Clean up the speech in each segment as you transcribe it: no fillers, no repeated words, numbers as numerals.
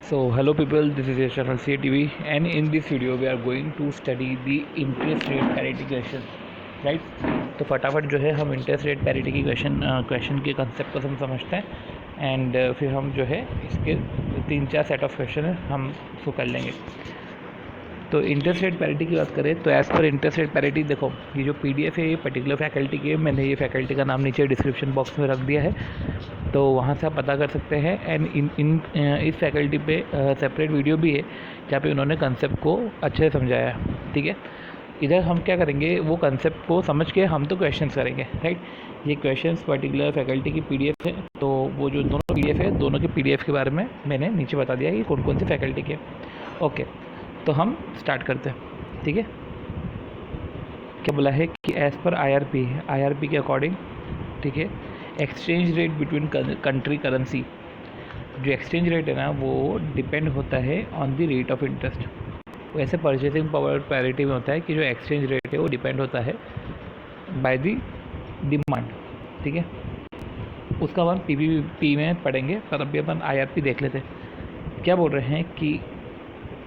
So hello people, this is Yashan from CATV, and in this video we are going to study the interest rate parity question, right? तो फटाफट जो है हम interest rate parity की question के concept को हम समझते हैं एंड फिर हम जो है इसके 3-4 सेट ऑफ क्वेश्चन हम उसको कर लेंगे। तो इंटरेस्ट रेट पैरिटी की बात करें तो as per interest rate parity देखो, ये जो PDF है ये पर्टिकुलर फैकल्टी की है। मैंने ये फैकल्टी का नाम नीचे डिस्क्रिप्शन बॉक्स में रख दिया है, तो वहाँ से आप पता कर सकते हैं। एंड इस फैकल्टी पे सेपरेट वीडियो भी है जहाँ पे उन्होंने कंसेप्ट को अच्छे से समझाया है, ठीक है। इधर हम क्या करेंगे, वो कंसेप्ट को समझ के हम तो क्वेश्चंस करेंगे, राइट। ये क्वेश्चंस पर्टिकुलर फैकल्टी की PDF है, तो वो जो दोनों PDF है, दोनों के PDF के बारे में मैंने नीचे बता दिया कि कौन कौन सी फैकल्टी के। ओके, तो हम स्टार्ट करते हैं, ठीक है। क्या बोला है कि एज़ पर IRP के अकॉर्डिंग, ठीक है, exchange rate between country currency, जो एक्सचेंज रेट है ना वो डिपेंड होता है on the rate of interest. वैसे परचेसिंग पावर पैरिटी में होता है कि जो एक्सचेंज रेट है वो डिपेंड होता है बाय द डिमांड, ठीक है। उसका हम PPP में पढ़ेंगे, पर अभी अपन IRP देख लेते हैं। क्या बोल रहे हैं कि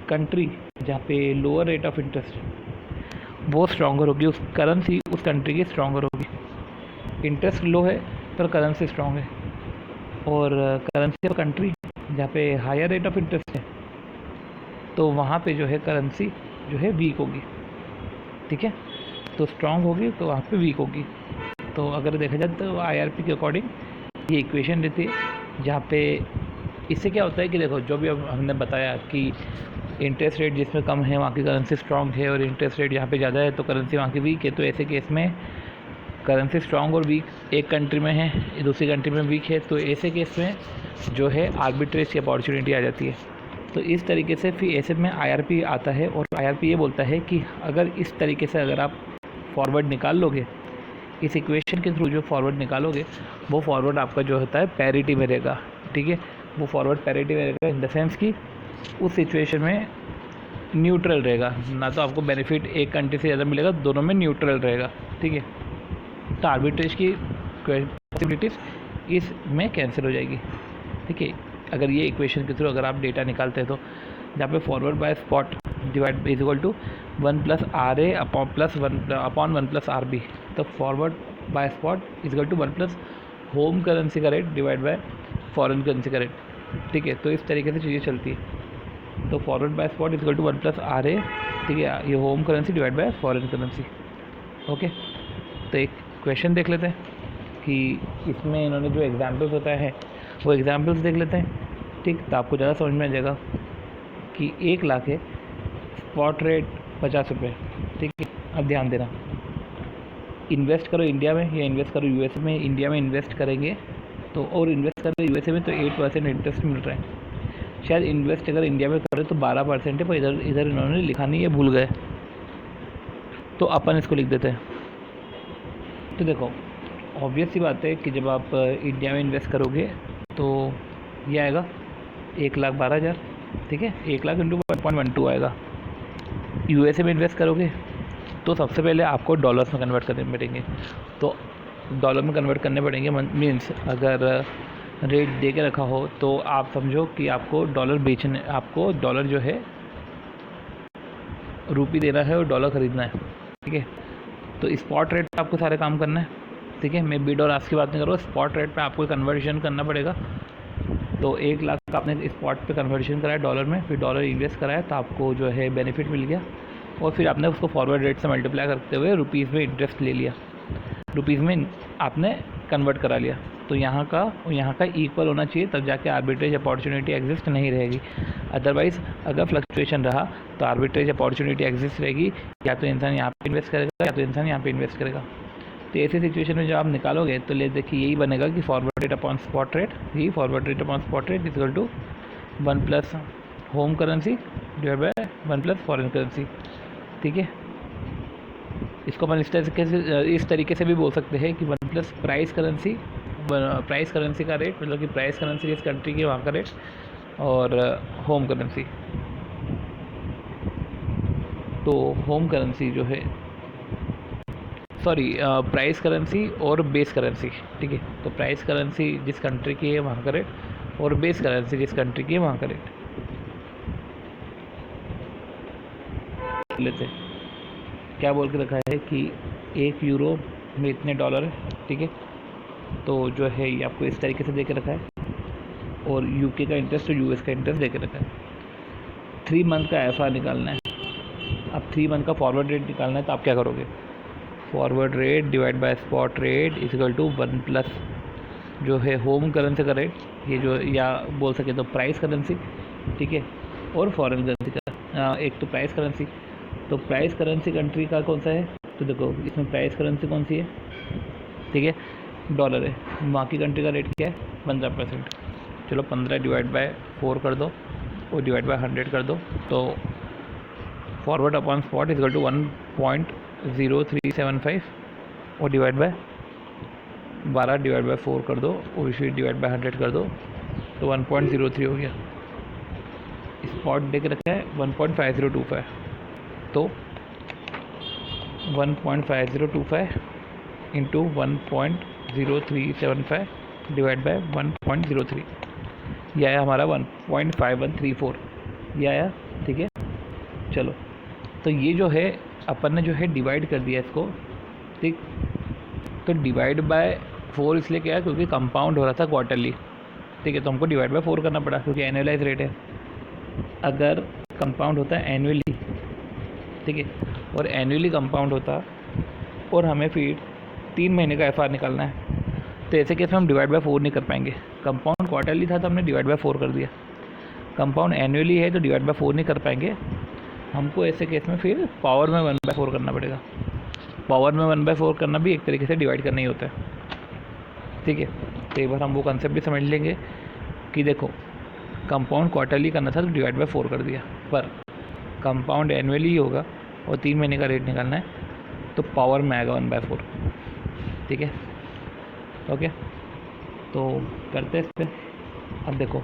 कंट्री जहाँ पे लोअर रेट ऑफ इंटरेस्ट वो स्ट्रॉन्गर होगी, उस करेंसी उस कंट्री की स्ट्रॉन्गर होगी। इंटरेस्ट लो है पर करेंसी स्ट्रॉन्ग है, और करेंसी ऑफ कंट्री जहाँ पे हायर रेट ऑफ इंटरेस्ट है तो वहाँ पे जो है करेंसी जो है वीक होगी, ठीक है। तो स्ट्रॉन्ग होगी तो वहाँ पे वीक होगी। तो अगर देखा जाए तो IRP के अकॉर्डिंग ये इक्वेशन रहती है, जहाँ पे इससे क्या होता है कि देखो, जो भी अब हमने बताया कि इंटरेस्ट रेट जिसमें कम है वहाँ की करेंसी स्ट्रॉन्ग है, और इंटरेस्ट रेट जहाँ पे ज़्यादा है तो करेंसी वहाँ की वीक है। तो ऐसे केस में करेंसी स्ट्रॉन्ग और वीक एक कंट्री में है, दूसरी कंट्री में वीक है, तो ऐसे केस में जो है आर्बिट्रेज की अपॉर्चुनिटी आ जाती है। तो इस तरीके से फिर ऐसे में IRP आता है, और IRP ये बोलता है कि अगर इस तरीके से अगर आप फॉरवर्ड निकाल लोगे, इस इक्वेशन के थ्रू जो फॉरवर्ड निकालोगे वो फॉरवर्ड आपका जो होता है पैरिटी में रहेगा, ठीक है। वो फॉरवर्ड पैरिटी में रहेगा इन द सेंस कि उस सिचुएशन में न्यूट्रल रहेगा, ना तो आपको बेनिफिट एक कंट्री से ज़्यादा मिलेगा, दोनों में न्यूट्रल रहेगा, ठीक है। तो आर्बिट्रेज की पॉसिबिलिटीज़ इसमें कैंसिल हो जाएगी, ठीक है। अगर ये इक्वेशन के थ्रू अगर आप डेटा निकालते हैं तो जहाँ पे forward by spot divide is equal to 1+RA upon 1+RB, तो forward by spot is equal to 1+ home currency का rate divide by foreign currency का रेट, ठीक है। तो इस तरीके से चीज़ें चलती है। तो forward by spot is equal to 1+RA, ठीक है, ये home currency divide by foreign currency, okay. तो एक क्वेश्चन देख लेते हैं कि इसमें इन्होंने जो एग्जाम्पल्स बताया है वो एग्जाम्पल्स देख लेते हैं, ठीक। तो आपको ज़्यादा समझ में आ जाएगा कि 1 लाख है, स्पॉट रेट 50 रुपये, ठीक है। अब ध्यान देना, इन्वेस्ट करो इंडिया में या इन्वेस्ट करो US में। इंडिया में इन्वेस्ट करेंगे तो, और इन्वेस्ट करो USA में तो 8% इंटरेस्ट मिल रहा है। शायद इन्वेस्ट अगर इंडिया में करें तो 12% है, पर इधर इन्होंने लिखा नहीं है, भूल गए, तो अपन इसको लिख देते हैं। तो देखो, ऑब्वियस सी बात है कि जब आप इंडिया में इन्वेस्ट करोगे तो ये आएगा 1,12,000, ठीक है। 1 लाख इंटू 1.12 आएगा। USA में इन्वेस्ट करोगे तो सबसे पहले आपको डॉलर्स में कन्वर्ट करने पड़ेंगे, तो डॉलर में कन्वर्ट करने पड़ेंगे। मीन्स अगर रेट दे के रखा हो तो आप समझो कि आपको डॉलर जो है रुपी देना है और डॉलर ख़रीदना है, ठीक है। तो स्पॉट रेट पे आपको सारे काम करना है, ठीक है। मैं बिड और आस्क की बात नहीं कर रहा हूँ, स्पॉट रेट पे आपको कन्वर्जन करना पड़ेगा। तो 1 लाख का आपने स्पॉट पे कन्वर्जन कराया डॉलर में, फिर डॉलर इन्वेस्ट कराया तो आपको जो है बेनिफिट मिल गया, और फिर आपने उसको फॉरवर्ड रेट से मल्टीप्लाई करते हुए रुपीज़ में इंटरेस्ट ले लिया, रुपीज़ में आपने कन्वर्ट करा लिया। तो यहाँ का इक्वल होना चाहिए, तब जाके आर्बिट्रेज अपॉर्चुनिटी एग्जिस्ट नहीं रहेगी। अदरवाइज़ अगर फ्लक्चुएशन रहा तो आर्बिट्रेज अपॉर्चुनिटी एग्जिस्ट रहेगी, या तो इंसान यहाँ पे इन्वेस्ट करेगा या तो इंसान यहाँ पे इन्वेस्ट करेगा। तो ऐसी सिचुएशन में जब आप निकालोगे तो ले देखिए यही बनेगा कि forward rate upon spot rate, यही forward rate upon spot rate is equal to 1+ home currency divide by 1+ foreign currency, ठीक है। इसको अपन इस तरीके से भी बोल सकते हैं कि 1+ प्राइस करेंसी का रेट, मतलब कि प्राइस करेंसी जिस कंट्री की वहाँ का रेट, और होम करेंसी। तो होम करेंसी जो है, प्राइस करेंसी और बेस करेंसी, ठीक है। तो प्राइस करेंसी जिस कंट्री की है वहाँ का रेट, और बेस करेंसी जिस कंट्री की है वहाँ का रेट, लेते हैं। क्या बोल के रखा है कि 1 यूरो में इतने डॉलर है, ठीक है। तो जो है ये आपको इस तरीके से दे के रखा है, और यूके का इंटरेस्ट और यूएस का इंटरेस्ट दे के रखा है। 3 मंथ का एफआर निकालना है। अब 3 मंथ का फॉरवर्ड रेट निकालना है, तो आप क्या करोगे, forward rate divide by spot rate is equal to 1 plus जो है होम करेंसी का रेट, ये जो, या बोल सके तो प्राइस करेंसी, ठीक है, और फॉरेन करेंसी का। एक तो प्राइस करेंसी, तो प्राइस करेंसी कंट्री का कौन सा है, तो देखो इसमें प्राइस करेंसी कौन सी है, ठीक है, डॉलर है। वहाँ की कंट्री का रेट क्या है, 15%। चलो 15 डिवाइड बाय 4 कर दो और डिवाइड बाय 100 कर दो, तो forward upon spot equal to 1.0375 और डिवाइड बाय 12 डिवाइड बाय 4 कर दो और इसे डिवाइड बाय 100 कर दो, तो 1.03 हो गया। स्पॉट दे के रखा है 1.5025, तो 1.5025 इंटू 1.0375 डिवाइड बाय 1.03, यह आया हमारा 1.5134, ये आया, ठीक है। चलो, तो ये जो है अपन ने जो है डिवाइड कर दिया इसको, ठीक। तो डिवाइड बाय 4 इसलिए क्या है, क्योंकि कंपाउंड हो रहा था क्वार्टरली, ठीक है, तो हमको डिवाइड बाय 4 करना पड़ा, क्योंकि एनुअलाइज रेट है। अगर कंपाउंड होता है एनुअली, ठीक है, और एनुअली कंपाउंड होता और हमें फिर 3 महीने का एफआर निकालना है, तो ऐसे केस में हम डिवाइड बाय 4 नहीं कर पाएंगे। कंपाउंड क्वार्टरली था तो हमने डिवाइड बाय 4 कर दिया, कंपाउंड एनुअली है तो डिवाइड बाय 4 नहीं कर पाएंगे। हमको ऐसे केस में फिर पावर में 1/4 करना पड़ेगा। पावर में 1/4 करना भी एक तरीके से डिवाइड करना ही होता है, ठीक है। तो एक बार हम वो कंसेप्ट भी समझ लेंगे कि देखो, कंपाउंड क्वार्टरली करना था तो डिवाइड बाय 4 कर दिया, पर कंपाउंड एनुअली ही होगा और 3 महीने का रेट निकालना है, तो पावर में आएगा 1/4, ठीक है। ओके, तो करते हैं इस पर। अब देखो,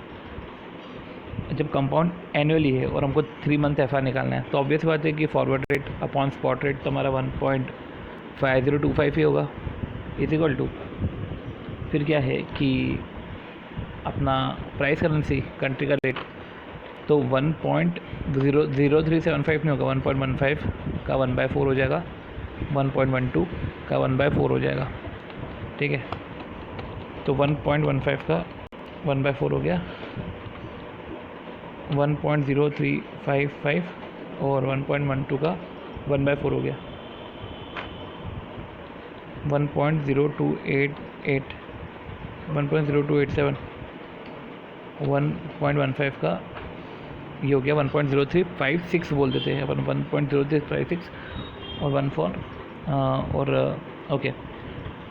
जब कंपाउंड एनुअली है और हमको 3 मंथ एफआर निकालना है, तो ऑब्वियस बात है कि forward rate upon spot rate तो हमारा 1.5025 ही होगा, इज इक्वल टू फिर क्या है कि अपना प्राइस करेंसी कंट्री का रेट, तो 1.0375 नहीं होगा, 1.15 का 1/4 हो जाएगा, 1.12 का 1/4 हो जाएगा, ठीक है। तो 1.15 का 1/4 हो गया, 1.0355 और 1.12 का 1/4 हो गया, 1.0288 1.0287, 1.15 का ये हो गया 1.0356 बोल देते हैं अपन, 1.0356 और 14 और ओके,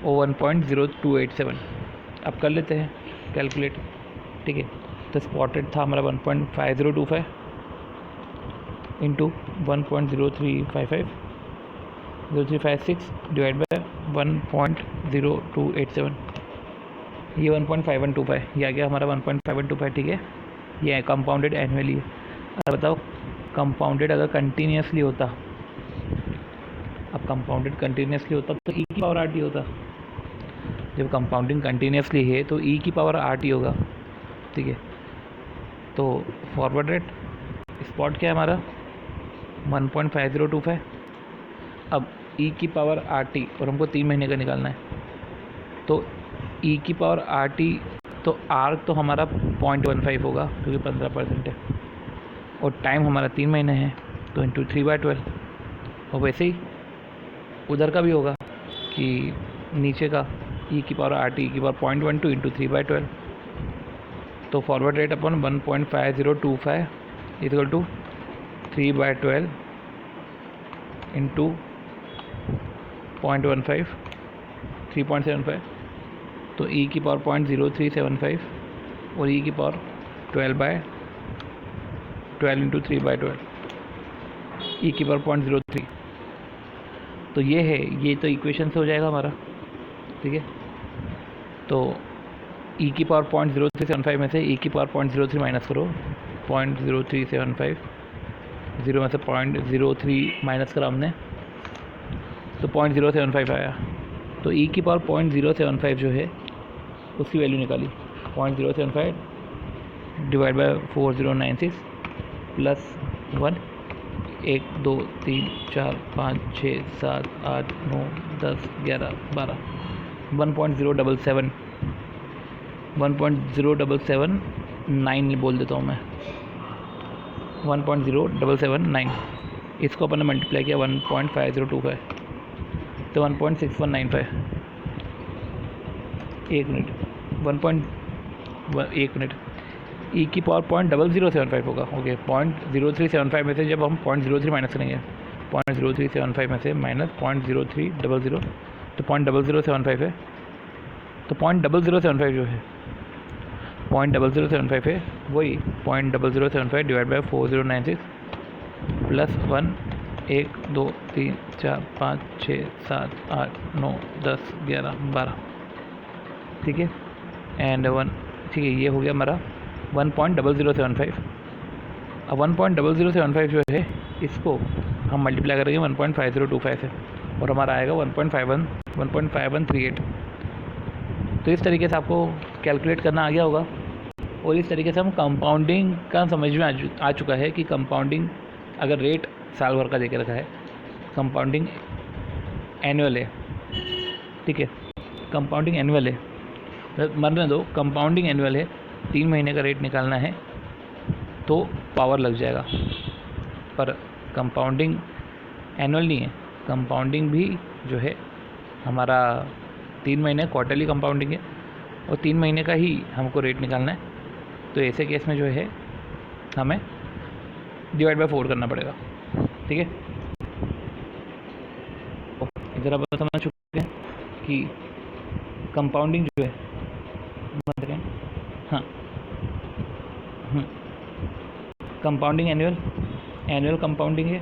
और 1.0287 अब कर लेते हैं कैलकुलेट, ठीक है। तो स्पॉट रेट था हमारा 1.5025 इंटू 1.0356 डिवाइड बाय 1.0287, ये 1.5125, ये आ गया हमारा 1.5125, ठीक है। ये कंपाउंडेड एनुअली है। अब बताओ, कंपाउंडेड अगर कंटिन्यूसली होता, अब कंपाउंडेड कंटिन्यूसली होता तो ई की पावर आर टी होता। जब कंपाउंडिंग कंटिन्यूसली है तो ई की पावर आर टी होगा, ठीक है। तो फॉरवर्ड रेट स्पॉट क्या है हमारा 1.5025, अब ई की पावर आर टी और हमको 3 महीने का निकालना है, तो ई की पावर आर टी, तो आर तो हमारा 0.15 होगा क्योंकि 15% है, और टाइम हमारा 3 महीने है, तो इंटू 3/12। और वैसे ही उधर का भी होगा कि नीचे का ई की पावर आर टी की पावर 0.12 इंटू 3/12, तो forward rate upon 1.5025 equal to 3/12 into 0.15 3.75, तो ई की पावर 0.0375 और ई की पावर 12/12 इंटू 3/12, ई की पावर 0.03। तो ये है, ये तो इक्वेशन से हो जाएगा हमारा, ठीक है। तो ई की पावर 0.0375 में से ई की पावर 0.03 माइनस करो, 0.0375, 0 में से 0.03 माइनस करा हमने, तो 0.075 आया। तो ई की पावर 0.075 जो है उसकी वैल्यू निकाली, 0.075 डिवाइड बाय 4096 प्लस 1 1 2 3 4 5 6 7 8 9 10 11 12 1.077 1.0779 बोल देता हूँ मैं 1.0779 इसको अपन ने मल्टीप्लाई किया 1.5025 तो 1.6195 एक मिनट 1 मिनट ई की पावर 0.0075 होगा। ओके 0.0375 में से जब हम 0.03 माइनस करेंगे 0.0375 में से माइनस 0.0300 तो 0.0075 है। तो 0.0075 जो है 0.0075 है वही 0.0075 डिवाइड बाई 4096 प्लस 1 1 2 3 4 5 6 7 8 9 10 11 12 ठीक है एंड 1 ठीक है ये हो गया हमारा 1.0075। अब 1.0075 जो है इसको हम मल्टीप्लाई करेंगे 1.5025 से और हमारा आएगा 1.5138। तो इस तरीके से आपको कैलकुलेट करना आ गया होगा और इस तरीके से हम कंपाउंडिंग का समझ में आ चुका है कि कंपाउंडिंग अगर रेट साल भर का देके रखा है कंपाउंडिंग एनुअल है ठीक है कंपाउंडिंग एनुअल है मरने दो कंपाउंडिंग एनुअल है 3 महीने का रेट निकालना है तो पावर लग जाएगा पर कंपाउंडिंग एनुअल नहीं है कंपाउंडिंग भी जो है हमारा 3 महीने क्वार्टरली कंपाउंडिंग है और 3 महीने का ही हमको रेट निकालना है तो ऐसे केस में जो है हमें डिवाइड बाय 4 करना पड़ेगा ठीक है। इधर आप समझ चुके हैं कि कंपाउंडिंग जो है हाँ कंपाउंडिंग एनुअल कंपाउंडिंग है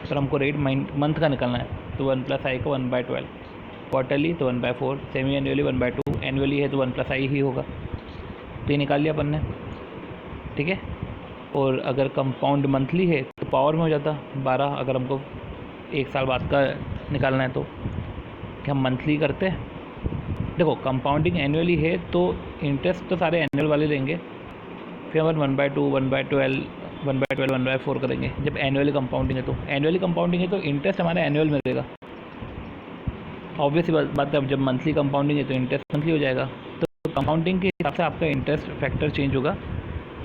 पर हमको रेट मंथ का निकालना है तो 1 + i को 1/12 क्वार्टरली तो 1/4 सेमी एनुअली 1/2 एनुअली है तो 1 + i ही होगा तो ये निकाल लिया अपन ने ठीक है। और अगर कंपाउंड मंथली है तो पावर में हो जाता 12 अगर हमको 1 साल बाद का निकालना है तो क्या हम मंथली करते हैं। देखो कंपाउंडिंग एनुअली है तो इंटरेस्ट तो सारे एनुअल वाले लेंगे फिर हम 1/2 1/12 1/12 1/4 करेंगे जब एनुअली कंपाउंडिंग है तो एनुअली कंपाउंडिंग है तो इंटरेस्ट हमारा एनुअल में रहेगा ऑब्वियसली बात है। अब जब मंथली कंपाउंडिंग है तो इंटरेस्ट मंथली हो जाएगा तो कंपाउंडिंग के हिसाब से आपका इंटरेस्ट फैक्टर चेंज होगा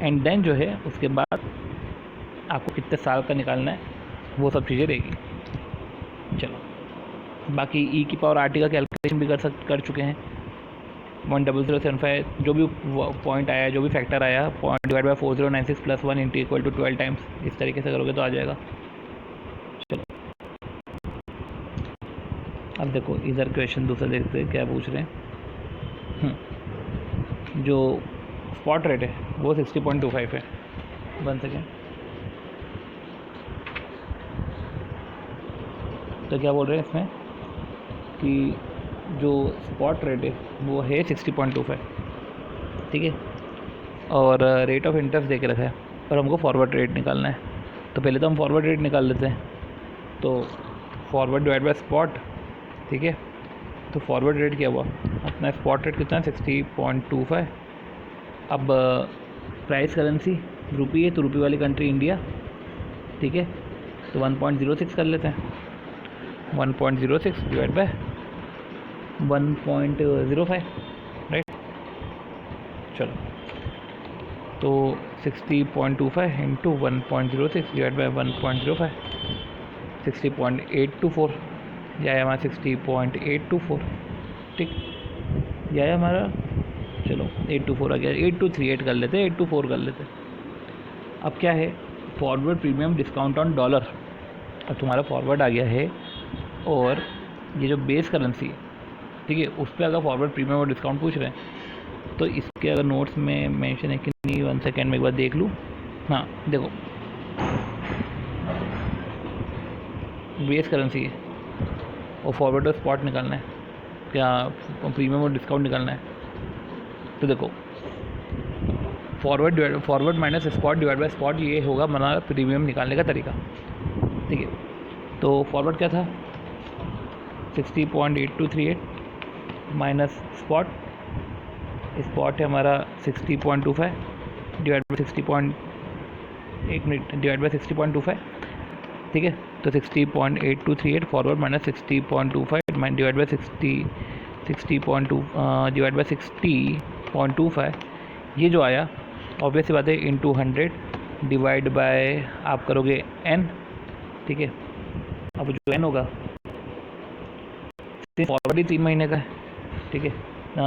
एंड देन जो है उसके बाद आपको कितने साल का निकालना है वो सब चीज़ें रहेगी। चलो बाकी ई की पावर RT का कैलकुलेशन भी कर चुके हैं 1.0075 जो भी पॉइंट आया जो भी फैक्टर आया पॉइंट डिवाइड बाई 4096 + 1 × = 12 टाइम्स इस तरीके से करोगे तो आ जाएगा। चलो अब देखो इधर क्वेश्चन दूसरा देखते हैं क्या पूछ रहे हैं। जो स्पॉट रेट है वो 60.25 है 1 सेकेंड तो क्या बोल रहे हैं इसमें कि जो स्पॉट रेट है वो है 60.25 ठीक है और रेट ऑफ इंटरेस्ट दे के रखा है और हमको फॉरवर्ड रेट निकालना है तो पहले तो हम फॉरवर्ड रेट निकाल लेते हैं तो फॉरवर्ड डिवाइड बाय स्पॉट ठीक है। तो फॉरवर्ड रेट क्या हुआ अपना स्पॉट रेट कितना है 60.25। अब प्राइस करेंसी रुपी है तो रुपी वाली कंट्री इंडिया ठीक है तो 1.06 कर लेते हैं 1.06 डिवाइड बाय 1.05 राइट। चलो तो 60.25 इंटू 1.06 डिवाइड बाय 1.05 60.824 यह है हमारा 60.824 ठीक यह है हमारा। चलो 824 आ गया 8238 कर लेते 824 कर लेते। अब क्या है forward premium discount on dollar अब तुम्हारा फॉरवर्ड आ गया है और ये जो बेस करेंसी है ठीक है उस पर अगर फॉरवर्ड प्रीमियम और डिस्काउंट पूछ रहे हैं तो इसके अगर नोट्स में मेंशन है कि नहीं 1 सेकेंड में एक बार देख लूँ। हाँ देखो बेस करेंसी है और फॉरवर्ड और स्पॉट निकालना है क्या प्रीमियम और डिस्काउंट निकालना है तो देखो forward minus spot divide by spot ये होगा हमारा प्रीमियम निकालने का तरीका ठीक है। तो फॉरवर्ड क्या था 60.8238 माइनस स्पॉट है हमारा 60.25 डिवाइड बाई 60.25 ठीक है। तो 60.8238 forward minus 60.25 divide by 60.2 divide by 60.25, ये जो आया ऑब्वियस सी बात है इंटू 100 डिवाइड बाय आप करोगे n, ठीक है। अब जो n होगा फॉरवर्ड ही 3 महीने का है, ठीक है,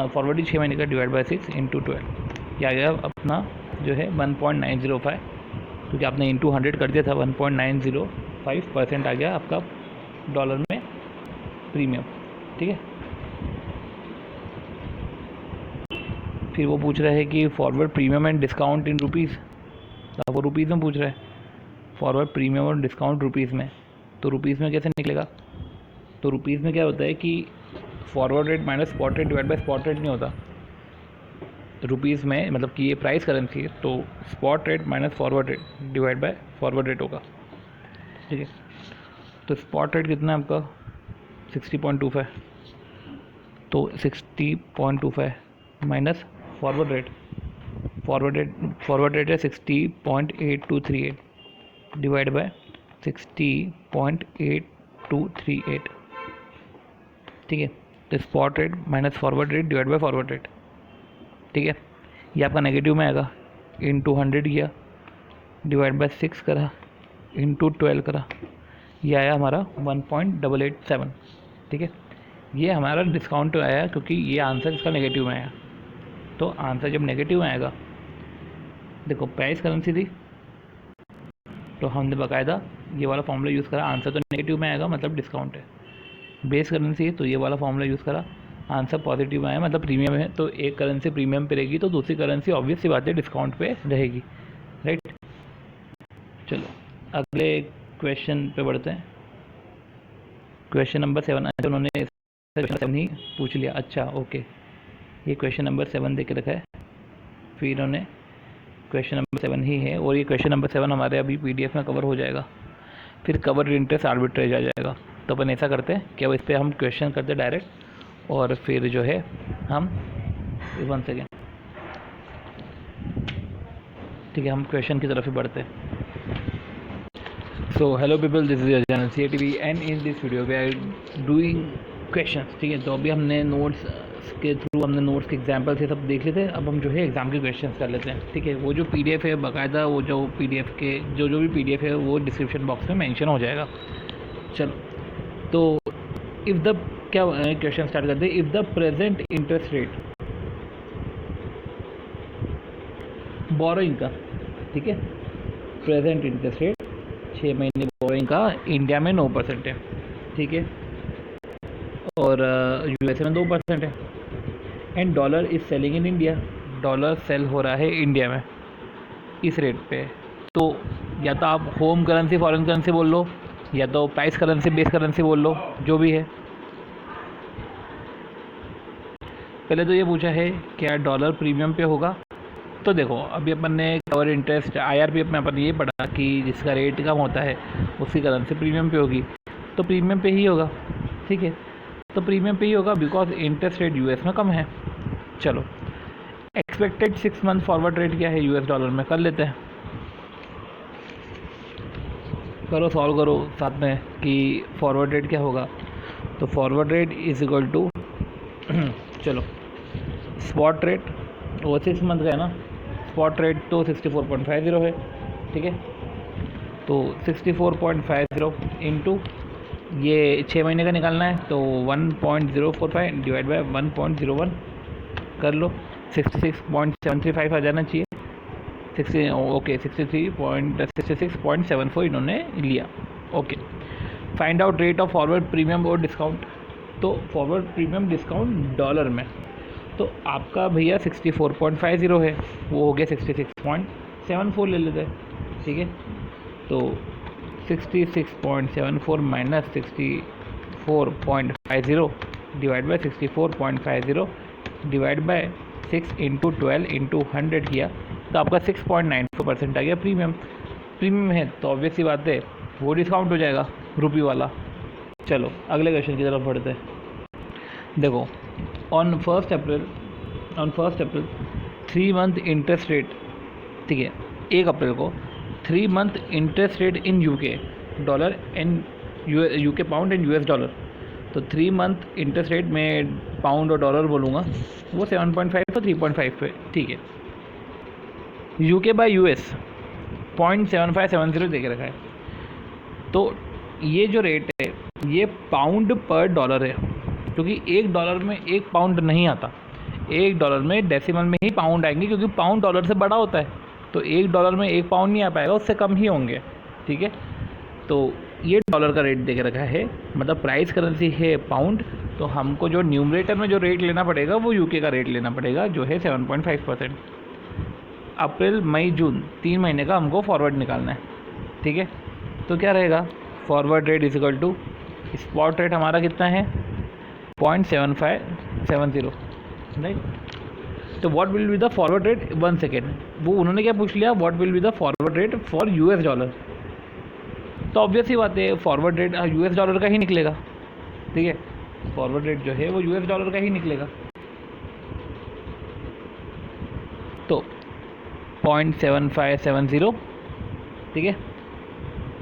फॉरवर्ड ही 6 महीने का डिवाइड बाय 6 इंटू 12, ये आ गया अपना जो है 1.905, क्योंकि आपने इंटू 100 कर दिया था। 1.905% आ गया आपका डॉलर में प्रीमियम, ठीक है। फिर वो पूछ रहा है कि forward premium and discount in rupees, वो रुपीज़ में पूछ रहा है फॉरवर्ड प्रीमियम और डिस्काउंट रुपीज़ में, तो रुपीज़ में कैसे निकलेगा? तो रुपीज़ में क्या होता है कि forward rate minus spot rate divide by spot rate नहीं होता रुपीज़ में, मतलब कि ये प्राइस करेंसी है, तो spot rate minus forward rate divide bye forward rate होगा, ठीक है। तो स्पॉट रेट कितना है आपका 60.25, तो 60.25 माइनस फॉरवर्ड रेट है 60.8238 डिवाइड बाय 60.8238, ठीक है। तो spot rate minus forward rate divide bye forward rate, ठीक है। ये आपका नेगेटिव में आएगा, इंटू 100 किया डिवाइड बाय 6 करा इंटू 12 करा, ये आया हमारा 1.887, ठीक है। ये हमारा डिस्काउंट आया क्योंकि ये आंसर इसका नेगेटिव में आया। तो आंसर जब नेगेटिव में आएगा, देखो प्राइस करेंसी थी तो हमने बाकायदा ये वाला फॉर्मूला यूज़ करा, आंसर तो नेगेटिव में आएगा मतलब डिस्काउंट है। बेस करेंसी है तो ये वाला फॉर्मूला यूज़ करा, आंसर पॉजिटिव में आया मतलब प्रीमियम है, तो एक करेंसी प्रीमियम पे रहेगी तो दूसरी करेंसी ऑब्वियस सी बात है डिस्काउंट पे रहेगी, राइट। चलो अगले क्वेश्चन पे बढ़ते हैं। क्वेश्चन नंबर 7, अच्छा उन्होंने क्वेश्चन 7 ही पूछ लिया, अच्छा ओके, ये क्वेश्चन नंबर 7 दे के रखा है, फिर इन्होंने क्वेश्चन नंबर 7 ही है, और ये क्वेश्चन नंबर 7 हमारे अभी पीडीएफ में कवर हो जाएगा, फिर कवर इंटरेस्ट आर्बिट्रेज आ जाएगा। तो अपन ऐसा करते हैं कि अब इस पर हम क्वेश्चन करते हैं डायरेक्ट, और फिर जो है हम 1 सेकेंड, ठीक है, हम क्वेश्चन की तरफ ही बढ़ते हैं। So hello people, this is your channel CATV and in this video we are doing questions, ठीक है। तो अभी हमने नोट्स के थ्रू हमने नोट्स के एग्जाम्पल से सब देख लेते हैं, अब हम जो है एग्ज़ाम के क्वेश्चंस कर लेते हैं, ठीक है। वो जो PDF है बाकायदा, वो जो PDF के जो भी PDF है वो डिस्क्रिप्शन बॉक्स में मेंशन हो जाएगा। चलो तो इफ़ द क्या क्वेश्चन स्टार्ट करते हैं। If the present interest rate borrowing का, ठीक है, प्रेजेंट इंटरेस्ट रेट 6 महीने बोरोइंग का इंडिया में 9% है, ठीक है, और USA में 2% है, and dollar is selling in India, dollar sell हो रहा है इंडिया में इस रेट पे। तो या तो आप होम करेंसी फॉरेन करेंसी बोल लो, या तो प्राइस करेंसी बेस करेंसी बोल लो, जो भी है। पहले तो ये पूछा है क्या डॉलर प्रीमियम पे होगा, तो देखो अभी अपन ने कवर इंटरेस्ट IRPF में अपन ये पढ़ा कि जिसका रेट कम होता है उसकी करेंसी प्रीमियम पे होगी, तो प्रीमियम पे ही होगा, ठीक है। तो प्रीमियम पे ही होगा बिकॉज इंटरेस्ट रेट US में कम है। चलो एक्सपेक्टेड 6 मंथ फॉरवर्ड रेट क्या है US डॉलर में, कर लेते हैं, करो सॉल्व करो साथ में कि फॉरवर्ड रेट क्या होगा। तो forward rate is equal to चलो स्पॉट रेट, वो 6 मंथ का है ना, स्पॉट रेट तो 64.50 है, ठीक है। तो 64.50 इंटू ये 6 महीने का निकालना है, तो 1.045 डिवाइड बाय 1.01 कर लो, 66.735 आ जाना चाहिए। 63.66.74 इन्होंने लिया, okay. Find out rate of forward premium और डिस्काउंट, तो फॉरवर्ड प्रीमियम डिस्काउंट डॉलर में, तो आपका भैया 64.50 है, वो हो गया 66.74 ले लेते हैं, ठीक है। तो 66.74 minus 64.50 divide by 64.50 divide by 6 into 12 into 100 किया, तो आपका 6.94% आ गया प्रीमियम। प्रीमियम है तो ऑब्वियस सी बात है वो डिस्काउंट हो जाएगा रुपये वाला। चलो अगले क्वेश्चन की तरफ बढ़ते हैं। देखो on first April 3 month interest rate, ठीक है, 1 अप्रैल को 3 month interest rate in UK dollar and UK pound and US dollar. तो 3 मंथ इंटरेस्ट रेट में पाउंड और डॉलर बोलूँगा, वो 7.5 और 3.5 पे, ठीक है। यूके बाय यूएस 0.7570 दे के रखा है। तो ये जो रेट है ये पाउंड पर डॉलर है, क्योंकि $1 में 1 पाउंड नहीं आता, $1 में डेसिमल में ही पाउंड आएंगे, क्योंकि पाउंड डॉलर से बड़ा होता है। तो $1 में 1 पाउंड नहीं आ पाएगा, उससे कम ही होंगे, ठीक है। तो ये डॉलर का रेट दे के रखा है, मतलब प्राइस करेंसी है पाउंड। तो हमको जो न्यूमरेटर में जो रेट लेना पड़ेगा वो यूके का रेट लेना पड़ेगा, जो है 7.5%। अप्रैल मई जून 3 महीने का हमको फॉरवर्ड निकालना है, ठीक है। तो क्या रहेगा, forward rate is equal to spot rate हमारा कितना है 0.7570, राइट। तो what will be the forward rate, 1 second, वो उन्होंने क्या पूछ लिया, what will be the forward rate for US dollar. तो ऑब्वियस ही बात है, फॉरवर्ड रेट यूएस डॉलर का ही निकलेगा, ठीक है। फॉरवर्ड रेट जो है वो यूएस डॉलर का ही निकलेगा। तो 0.7570, ठीक है,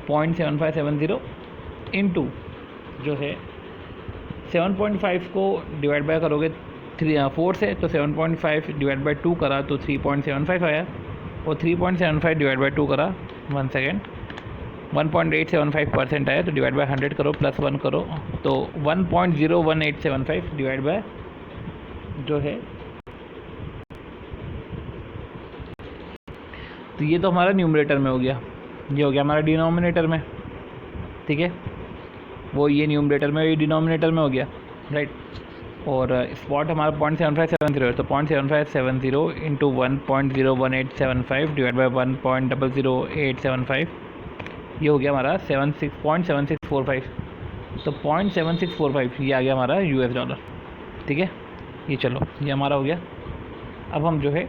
0.7570 इंटू जो है 7.5 को डिवाइड बाय करोगे 4 से, तो 7.5 डिवाइड बाय 2 करा तो 3.75 आया, और 3.75 डिवाइड बाय 2 करा 1 सेकेंड 1.875% आया। तो डिवाइड बाय 100 करो प्लस 1 करो, तो 1.01875 डिवाइड बाय जो है, तो ये तो हमारा न्यूमरेटर में हो गया, ये हो गया हमारा डिनोमिनेटर में, ठीक है। वो ये न्यूमरेटर में, ये डिनोमिनेटर में हो गया, राइट। और स्पॉट हमारा 0.7570 है, तो 0.7570 इंटू 1.01875 डिवाइड बाई 1.00875, ये हो गया हमारा 0.7645। तो 0.7645 ये आ गया हमारा यूएस डॉलर, ठीक है। ये चलो ये हमारा हो गया। अब हम जो है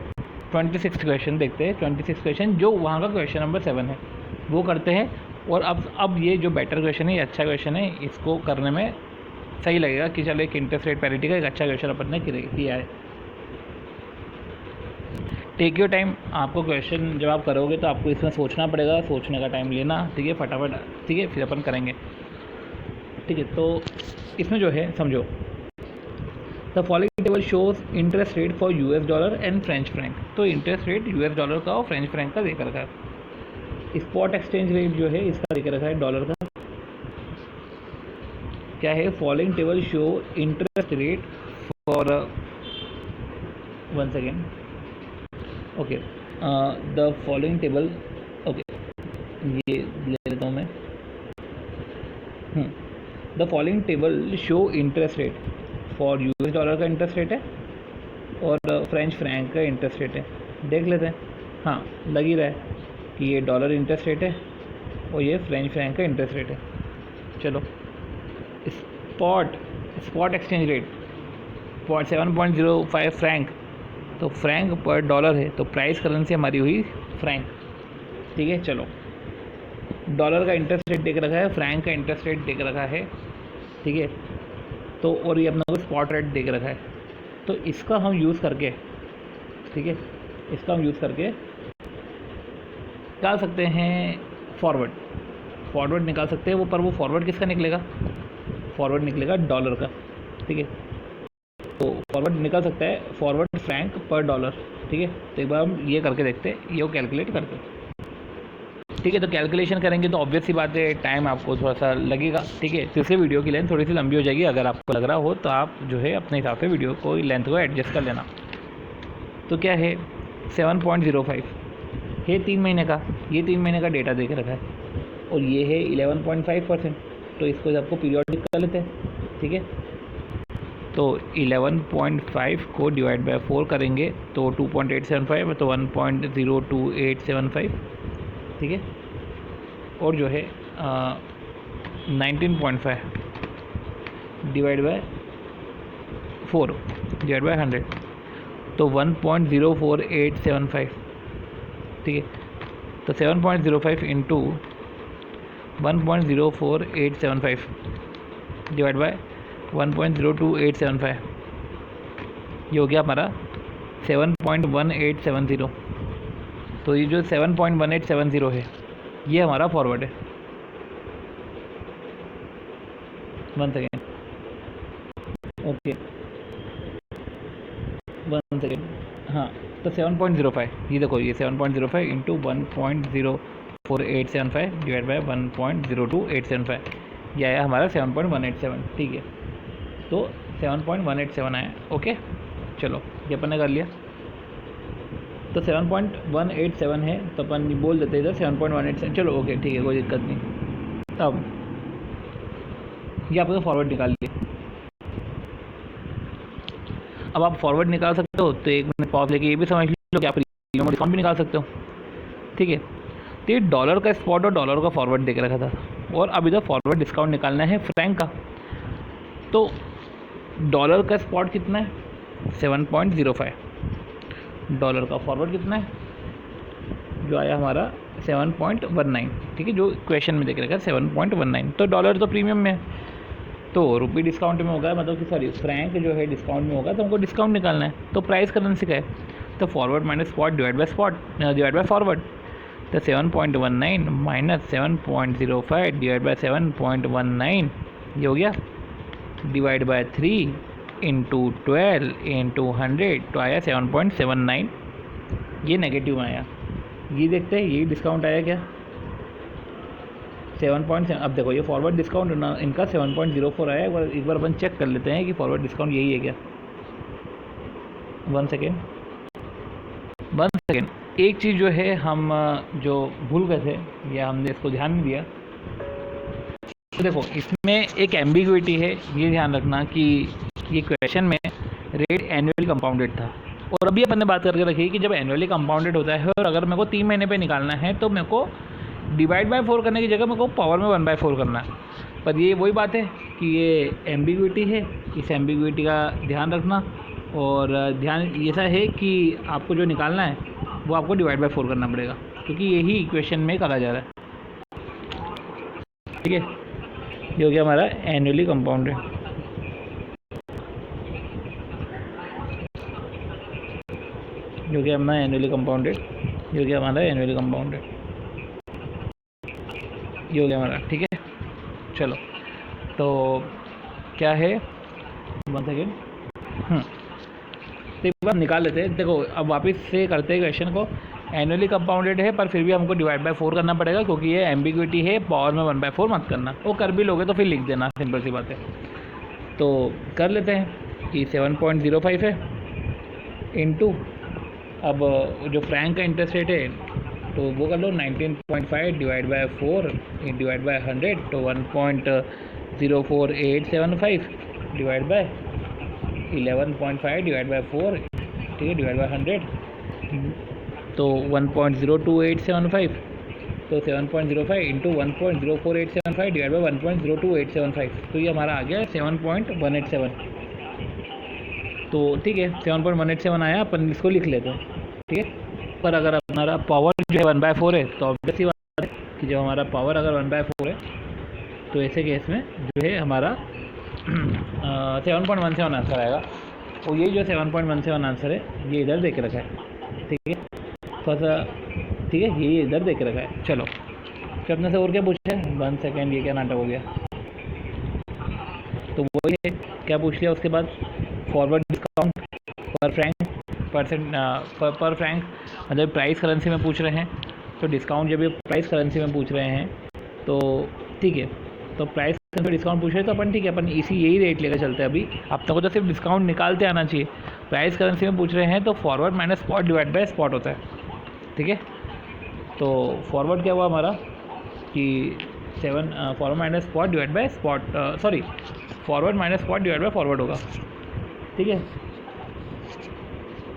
26 क्वेश्चन देखते हैं। 26 क्वेश्चन जो वहाँ का क्वेश्चन नंबर 7 है वो करते हैं। और अब ये जो बेटर क्वेश्चन है, ये अच्छा क्वेश्चन है, इसको करने में सही लगेगा कि चलो एक इंटरेस्ट रेट पैरिटी का एक अच्छा क्वेश्चन अपन ने किया है। टेक योर टाइम, आपको क्वेश्चन जब आप करोगे तो आपको इसमें सोचना पड़ेगा, सोचने का टाइम लेना, ठीक है, फटाफट, ठीक है, फिर अपन करेंगे, ठीक है। तो इसमें जो है समझो, the following table shows interest rate for US dollar and French Frank. तो इंटरेस्ट रेट यूएस डॉलर का और फ्रेंच फ्रैंक का देकर रखा है। स्पॉट एक्सचेंज रेट जो है इसका देकर रखा है डॉलर का, क्या है, following table show interest rate for 1 second, okay, the following table, okay, ये ले लेता हूँ मैं। The following table show interest rate for US dollar का इंटरेस्ट रेट है और फ्रेंच फ्रैंक का इंटरेस्ट रेट है। देख लेते हैं, हाँ लग ही रहा है कि ये डॉलर इंटरेस्ट रेट है और ये फ्रेंच फ्रैंक का इंटरेस्ट रेट है। चलो, स्पॉट एक्सचेंज रेट 7.05 फ्रैंक, तो फ्रैंक पर डॉलर है, तो प्राइस करेंसी हमारी हुई फ्रैंक, ठीक है। चलो, डॉलर का इंटरेस्ट रेट देख रखा है, फ्रैंक का इंटरेस्ट रेट देख रखा है, ठीक है। तो और ये अपना को स्पॉट रेट देख रखा है, तो इसका हम यूज़ करके, ठीक है, इसका हम यूज़ करके निकाल सकते हैं फॉरवर्ड निकाल सकते हैं वो, पर वो फॉरवर्ड किसका निकलेगा, फॉरवर्ड निकलेगा डॉलर का, ठीक है। तो फॉरवर्ड निकल सकता है फॉरवर्ड फ्रैंक पर डॉलर, ठीक है। तो एक बार हम ये करके देखते हैं, ये कैलकुलेट करके, ठीक है। तो कैलकुलेशन करेंगे तो ऑब्वियस सी बात है टाइम आपको थोड़ा सा लगेगा, ठीक है। तो इससे वीडियो की लेंथ थोड़ी सी लंबी हो जाएगी, अगर आपको लग रहा हो तो आप जो है अपने हिसाब से वीडियो को लेंथ को एडजस्ट कर लेना। तो क्या है, 7.05 है 3 महीने का, ये 3 महीने का डेटा दे के रखा है, और ये है 11.5%, तो इसको आपको पीरियोडिक कर लेते हैं, ठीक है। तो 11.5 को डिवाइड बाय 4 करेंगे तो 2.875, तो 1.02875, ठीक है। और जो है 19.5 डिवाइड बाय 4 डिवाइड बाय 100, तो 1.04875, ठीक है। तो 7.05 इंटू 1.04875 डिवाइड बाय 1.02875, ये हो गया हमारा 7.1870। तो ये जो 7.1870 है ये हमारा फॉरवर्ड है, one second, okay, one second, हाँ। तो 7.05, ये देखो, ये 7.05 इंटू 1.04875 डिवाइड बाई 1.02875, ये आया हमारा 7.187, ठीक है। तो 7.187 आया, ओके। चलो, ये अपन ने कर लिया। तो 7.187 है, तो अपन बोल देते इधर 7.187, चलो ओके, ठीक है, कोई दिक्कत नहीं। अब ये आपको फॉरवर्ड निकाल लिया। अब आप फॉरवर्ड निकाल सकते हो, तो एक मिनट पॉज लेके ये भी समझ लो कि आप प्रीमियम और डिस्काउंट भी निकाल सकते हो, ठीक है। तो ये डॉलर का स्पॉट और डॉलर का फॉरवर्ड देख रखा था, और अब इधर फॉरवर्ड डिस्काउंट निकालना है फ्रैंक का। तो डॉलर का स्पॉट कितना है? 7.05। डॉलर का फॉरवर्ड कितना है? जो आया हमारा 7.19, ठीक है, जो क्वेश्चन में देख रखा है 7.19। तो डॉलर तो प्रीमियम में है, तो रुपी डिस्काउंट में होगा, मतलब कि सॉरी फ्रैंक जो है डिस्काउंट में होगा, तो हमको डिस्काउंट निकालना है। तो प्राइस करेंसी का है, तो forward minus spot divide by forward. तो 7.19 माइनस 7.05 डिवाइड बाय 7.19, ये हो गया, डिवाइड बाय 3 इंटू 12 इंटू 100, तो आया 7.79। ये नेगेटिव आया, ये देखते हैं ये डिस्काउंट आया क्या, 7.7। अब देखो ये फॉरवर्ड डिस्काउंट ना इनका 7.04 आया। एक बार अपन चेक कर लेते हैं कि फॉरवर्ड डिस्काउंट यही है क्या। वन सेकेंड, एक चीज़ जो है हम जो भूल गए थे या हमने इसको ध्यान नहीं दिया, तो देखो इसमें एक एम्बिग्विटी है, ये ध्यान रखना कि ये क्वेश्चन में रेट एनुअली कंपाउंडेड था, और अभी अपन ने बात करके रखी कि जब एनुअली कंपाउंडेड होता है और अगर मेरे को 3 महीने पे निकालना है, तो मेरे को डिवाइड बाय 4 करने की जगह मेरे को पावर में 1/4 करना है। पर ये वही बात है कि ये एम्बिग्विटी है, इस एम्बिग्विटी का ध्यान रखना, और ध्यान ऐसा है कि आपको जो निकालना है वो आपको डिवाइड बाय 4 करना पड़ेगा, क्योंकि यही इक्वेशन में करा जा रहा है, ठीक है। ये हो गया हमारा एनुअली कंपाउंडेड, जो कि हमारा एनुअली कंपाउंडेड, ये हो गया हमारा एनुअली कंपाउंडेड, ये हो गया हमारा, ठीक है। चलो, तो क्या है, वन सेकेंड, तो एक बार निकाल लेते हैं। देखो अब वापस से करते हैं क्वेश्चन को। एनुअली कंपाउंडेड है, पर फिर भी हमको डिवाइड बाय 4 करना पड़ेगा, क्योंकि ये एम्बिग्विटी है, पावर में 1/4 मत करना। वो कर भी लोगे तो फिर लिख देना, सिंपल सी बात है। तो कर लेते हैं कि 7.05 है इंटू, अब जो फ्रैंक का इंटरेस्ट रेट है तो वो कर लो 19.5 डिवाइड बाय 4 डिवाइड बाय 100, तो 1.04875 डिवाइड बाय 11.5 डिवाइड बाय 4, ठीक है, डिवाइड बाय 100, तो 1.02875, तो 7.05 इंटू 1.04875 डिवाइड बाय 1.02875, तो ये हमारा आ गया 7.187। तो ठीक है, 7.187 आया, अपन इसको लिख लेते हैं, ठीक है। पर अगर हमारा पावर जो है 1/4 है, तो ऑब्वियसली बात है कि जब हमारा पावर अगर 1/4 है, तो ऐसे केस में जो है हमारा 7.17 आंसर आएगा। और ये जो 7.17 आंसर है, ये इधर देख रखा है, ठीक है, थोड़ा सा, ठीक है, ये इधर देख रखा है। चलो, फिर अपने से और क्या पूछा है, 1 सेकेंड, ये क्या नाटक हो गया। तो वही है, क्या पूछ लिया उसके बाद, फॉरवर्ड डिस्काउंट पर फ्रैंक परसेंट, पर फ्रैंक मतलब प्राइस करेंसी में पूछ रहे हैं, तो डिस्काउंट जब ये प्राइस करेंसी में पूछ रहे हैं, तो ठीक है, तो प्राइस में डिस्काउंट पूछ रहे हैं, तो अपन ठीक है, अपन इसी यही रेट लेकर चलते हैं। अभी अपने को तो सिर्फ डिस्काउंट निकालते आना चाहिए। प्राइस करेंसी में पूछ रहे हैं, तो forward minus spot divide by spot होता है, ठीक है। तो फॉरवर्ड क्या हुआ हमारा कि forward minus spot divide by spot, sorry forward minus spot divide by forward होगा, ठीक है,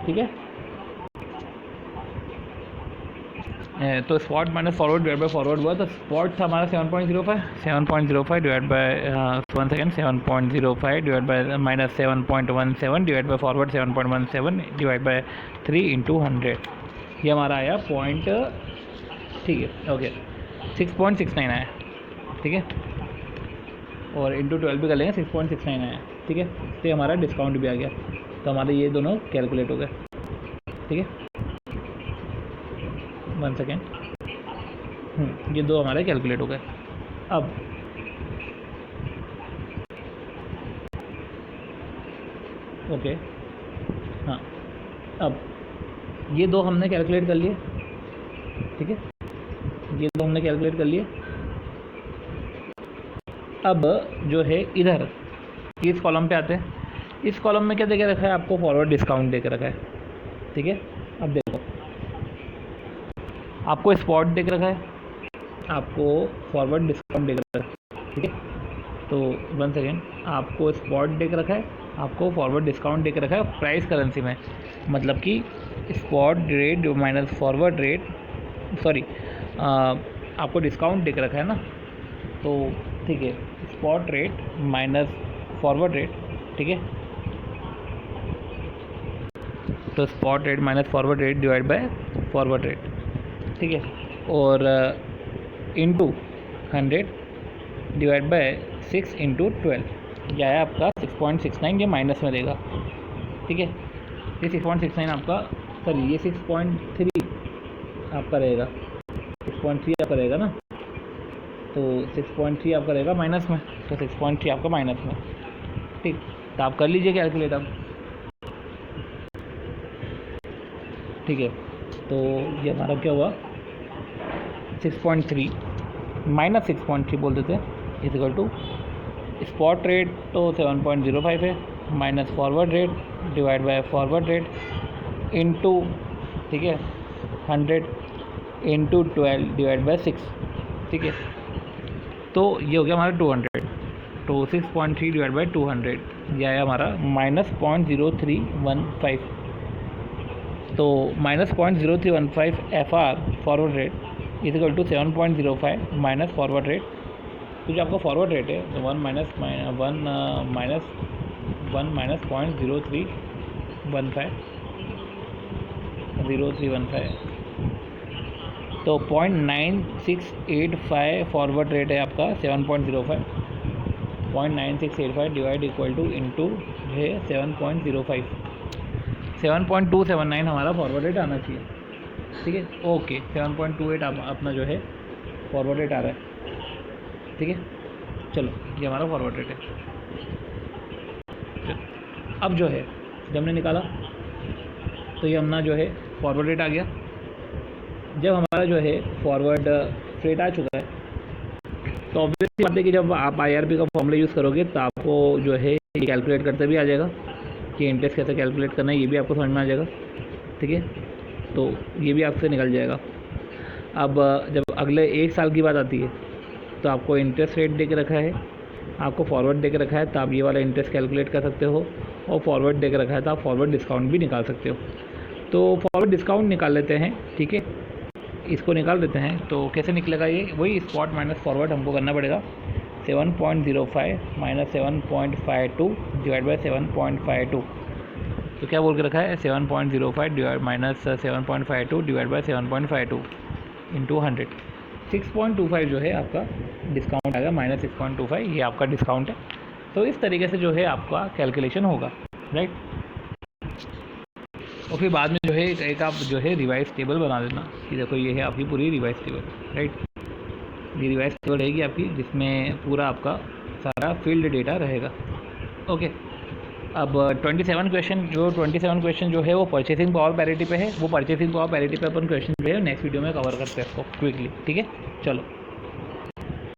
ठीक है। तो spot minus forward divide by forward हुआ, तो स्पॉट था हमारा 7.05 divide by 1 second, 7.05 divide by minus 7.17 divide by forward 7.17 divide by 3 into 100, ये हमारा आया पॉइंट, ठीक है, ओके, 6.69 आया, ठीक है, और इंटू 12 भी कर लेंगे, 6.69 आया, ठीक है। तो हमारा डिस्काउंट भी आ गया, तो हमारे ये दोनों कैलकुलेट हो गए, ठीक है। 1 सेकेंड, ये दो हमारे कैलकुलेट हो गए। अब ओके, हाँ, अब ये दो हमने कैलकुलेट कर लिए, ठीक है, ये दो हमने कैलकुलेट कर लिए। अब जो है इधर इस कॉलम पे आते हैं। इस कॉलम में क्या दे के रखा है आपको? फॉरवर्ड डिस्काउंट दे के रखा है, ठीक है। अब देखो, आपको स्पॉट दे के रखा है, आपको फॉरवर्ड डिस्काउंट दे के रखा है, ठीक है। तो वन सेकेंड, आपको स्पॉट दे के रखा है, आपको फॉरवर्ड डिस्काउंट दे के रखा है प्राइस करेंसी में, मतलब कि spot rate minus forward rate, sorry, आपको डिस्काउंट दे के रखा है ना, तो ठीक है, spot rate minus forward rate, ठीक है। तो spot rate minus forward rate divide bye forward rate, ठीक है, और इनटू 100 डिवाइड बाय 6 इंटू 12, यह है आपका 6.69, ये माइनस में देगा, ठीक है। ये 6.69 आपका, सॉरी, ये 6.3 आपका रहेगा, 6.3 आपका रहेगा ना, तो 6.3 आपका रहेगा माइनस में, तो 6.3 आपका माइनस में, ठीक। तो आप कर लीजिए कैलकुलेट अब, ठीक है। तो ये हमारा क्या हुआ, 6.3 माइनस 6.3 बोल देते हैं, इजिकल टू स्पॉट रेट तो 7.05 है, minus forward rate divide bye forward rate into, ठीक है, 100 इंटू 12 डिवाइड बाय 6, ठीक है। तो ये हो गया हमारा 200, तो 6.3 डिवाइड बाई 200, यह है हमारा माइनस 0.0315, तो minus 0.0315 FR forward rate is equal to 7.05 minus forward rate. तो जो आपका फॉरवर्ड रेट है तो 1 माइनस 0.0315 तो 0.9685 फॉरवर्ड रेट है आपका 7.05, 0.9685 डिवाइड इक्वल टू इंटू है 7.05, 7.279 हमारा फॉरवर्ड रेट आना चाहिए, ठीक है। ओके, 7.28 अपना जो है फॉरवर्ड रेट आ रहा है, ठीक है। चलो, ये हमारा फॉरवर्ड रेट है। अब जो है जब हमने निकाला तो ये अपना जो है फॉरवर्ड रेट आ गया। जब हमारा जो है फॉरवर्ड रेट आ चुका है तो ऑब्वियसली बात है कि जब आप IRP का फॉर्मूला यूज़ करोगे तो आपको जो है ये कैलकुलेट करते भी आ जाएगा कि इंटरेस्ट कैसे कैलकुलेट करना है, ये भी आपको समझ में आ जाएगा, ठीक है। तो ये भी आपसे निकल जाएगा। अब जब अगले 1 साल की बात आती है तो आपको इंटरेस्ट रेट दे के रखा है, आपको फॉरवर्ड दे के रखा है, तो आप ये वाला इंटरेस्ट कैलकुलेट कर सकते हो, और फॉरवर्ड दे के रखा है तो आप फॉरवर्ड डिस्काउंट भी निकाल सकते हो। तो फॉरवर्ड डिस्काउंट निकाल लेते हैं, ठीक है, इसको निकाल देते हैं। तो कैसे निकलेगा ये, वही स्पॉट माइनस फॉरवर्ड हमको करना पड़ेगा। 7.05 माइनस 7.52 डिवाइड बाई 7.52, तो क्या बोल के रखा है 7.05 divide minus 7.52 divide by 7.52 into 100, 6.25 जो है आपका डिस्काउंट आएगा, माइनस 6.25 ये आपका डिस्काउंट है। तो इस तरीके से जो है आपका कैलकुलेशन होगा, राइट। और फिर बाद में जो है एक आप जो है रिवाइज टेबल बना देना कि देखो ये है आपकी पूरी रिवाइज टेबल, राइट। ये रिवाइज टेबल रहेगी आपकी, जिसमें पूरा आपका सारा फील्ड डेटा रहेगा, ओके। अब 27 क्वेश्चन जो है वो परचेसिंग पावर पैरिटी पे है। वो परचेसिंग पावर पैरिटी पे अपन क्वेश्चन जो है नेक्स्ट वीडियो में कवर करते हैं इसको क्विकली, ठीक है। चलो।